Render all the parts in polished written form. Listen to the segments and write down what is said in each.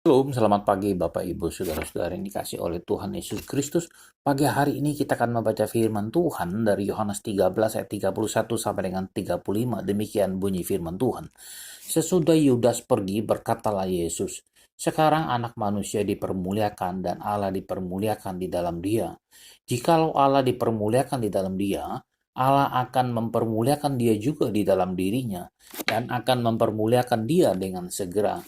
Shalom, selamat pagi Bapak Ibu Saudara-saudara yang dikasih oleh Tuhan Yesus Kristus. Pagi hari ini kita akan membaca firman Tuhan dari Yohanes 13 ayat 31 sampai dengan 35. Demikian bunyi firman Tuhan. Sesudah Yudas pergi, berkatalah Yesus, sekarang anak manusia dipermuliakan dan Allah dipermuliakan di dalam dia. Jikalau Allah dipermuliakan di dalam dia, Allah akan mempermuliakan dia juga di dalam dirinya dan akan mempermuliakan dia dengan segera.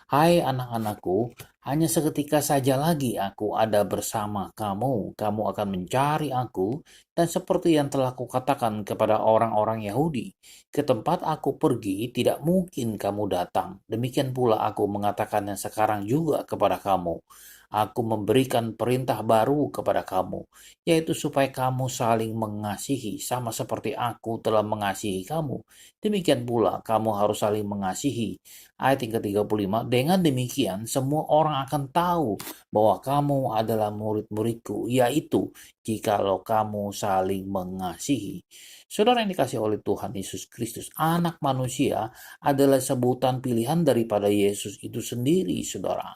Hai anak-anakku, hanya seketika saja lagi aku ada bersama kamu. Kamu akan mencari aku, dan seperti yang telah kukatakan kepada orang-orang Yahudi, ke tempat aku pergi tidak mungkin kamu datang. Demikian pula aku mengatakannya sekarang juga kepada kamu. Aku memberikan perintah baru kepada kamu, yaitu supaya kamu saling mengasihi, sama seperti aku telah mengasihi kamu. Demikian pula kamu harus saling mengasihi. Ayat yang ke-35, dengan demikian semua orang akan tahu bahwa kamu adalah murid-muridku, yaitu jikalau kamu saling mengasihi. Saudara yang dikasih oleh Tuhan Yesus Kristus, anak manusia adalah sebutan pilihan daripada Yesus itu sendiri, saudara.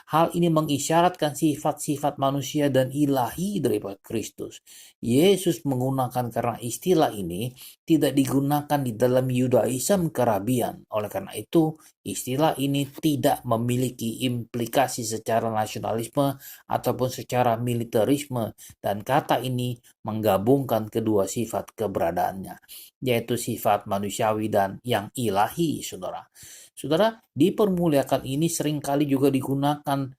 Hal ini mengisyaratkan sifat-sifat manusia dan ilahi daripada Kristus. Yesus menggunakan karena istilah ini tidak digunakan di dalam Yudaism kerabian. Oleh karena itu, istilah ini tidak memiliki implikasi secara nasionalisme ataupun secara militerisme, dan kata ini menggabungkan kedua sifat keberadaannya, yaitu sifat manusiawi dan yang ilahi, saudara. Saudara, dipermuliakan ini seringkali juga digunakan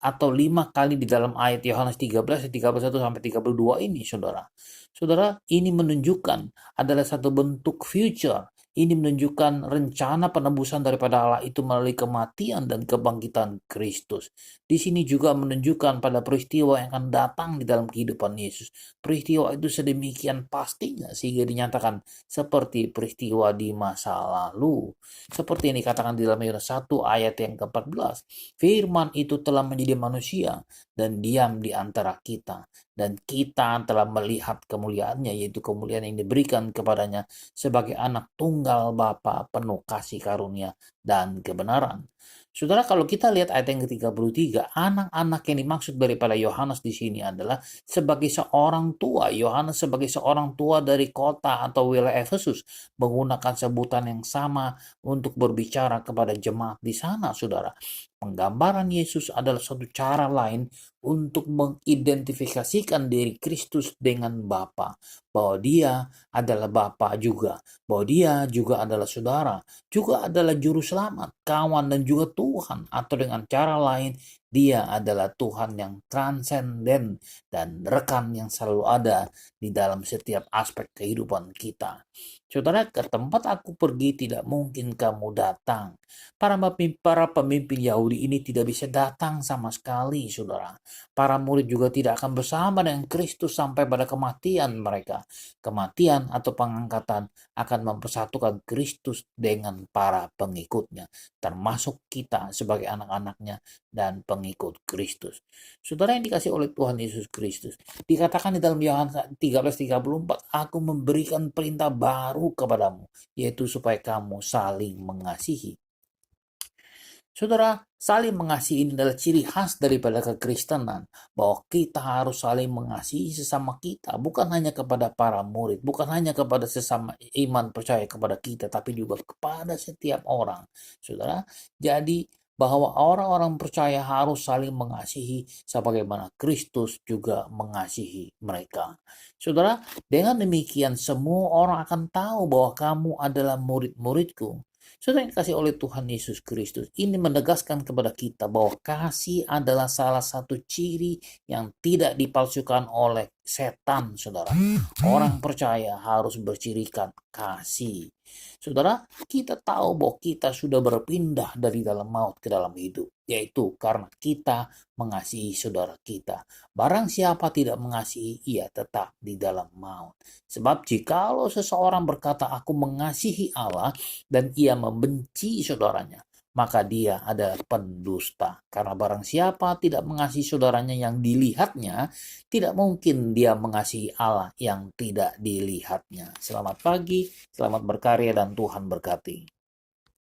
atau 5 kali di dalam ayat Yohanes 13, 31 sampai 32 ini, saudara. Saudara, ini menunjukkan adalah satu bentuk future. Ini menunjukkan rencana penebusan daripada Allah itu melalui kematian dan kebangkitan Kristus. Di sini juga menunjukkan pada peristiwa yang akan datang di dalam kehidupan Yesus. Peristiwa itu sedemikian pastinya sehingga dinyatakan seperti peristiwa di masa lalu. Seperti yang dikatakan di dalam Yohanes 1 ayat yang ke-14. Firman itu telah menjadi manusia dan diam di antara kita. Dan kita telah melihat kemuliaannya, yaitu kemuliaan yang diberikan kepadanya sebagai anak tunggal Bapa penuh kasih karunia dan kebenaran. Saudara, kalau kita lihat ayat yang ke-33, anak-anak yang dimaksud daripada Yohanes di sini adalah sebagai seorang tua. Yohanes sebagai seorang tua dari kota atau wilayah Efesus menggunakan sebutan yang sama untuk berbicara kepada jemaat di sana, saudara. Penggambaran Yesus adalah suatu cara lain untuk mengidentifikasikan diri Kristus dengan Bapa, bahwa dia adalah Bapa juga, bahwa dia juga adalah saudara, juga adalah juru selamat, kawan dan juga Tuhan, atau dengan cara lain dia adalah Tuhan yang transenden dan rekan yang selalu ada di dalam setiap aspek kehidupan kita. Saudara, ke tempat aku pergi tidak mungkin kamu datang. Para pemimpin Yahudi ini tidak bisa datang sama sekali, saudara. Para murid juga tidak akan bersama dengan Kristus sampai pada kematian mereka. Kematian atau pengangkatan akan mempersatukan Kristus dengan para pengikutnya, termasuk kita sebagai anak-anaknya dan pengikut Kristus. Saudara yang dikasih oleh Tuhan Yesus Kristus, dikatakan di dalam Yohanes 13:34, aku memberikan perintah baru kepadamu, yaitu supaya kamu saling mengasihi. Saudara, saling mengasihi ini adalah ciri khas daripada kekristenan, bahwa kita harus saling mengasihi sesama kita, bukan hanya kepada para murid, bukan hanya kepada sesama iman percaya kepada kita, tapi juga kepada setiap orang. Saudara, jadi bahwa orang-orang percaya harus saling mengasihi sebagaimana Kristus juga mengasihi mereka. Saudara, dengan demikian semua orang akan tahu bahwa kamu adalah murid-muridku. Saudara yang dikasih oleh Tuhan Yesus Kristus, ini menegaskan kepada kita bahwa kasih adalah salah satu ciri yang tidak dipalsukan oleh setan, saudara. Orang percaya harus bercirikan kasih. Saudara, kita tahu bahwa kita sudah berpindah dari dalam maut ke dalam hidup, yaitu karena kita mengasihi saudara kita. Barang siapa tidak mengasihi, ia tetap di dalam maut. Sebab jikalau seseorang berkata, aku mengasihi Allah, dan ia membenci saudaranya, maka dia adalah pendusta. Karena barang siapa tidak mengasihi saudaranya yang dilihatnya, tidak mungkin dia mengasihi Allah yang tidak dilihatnya. Selamat pagi, selamat berkarya, dan Tuhan berkati.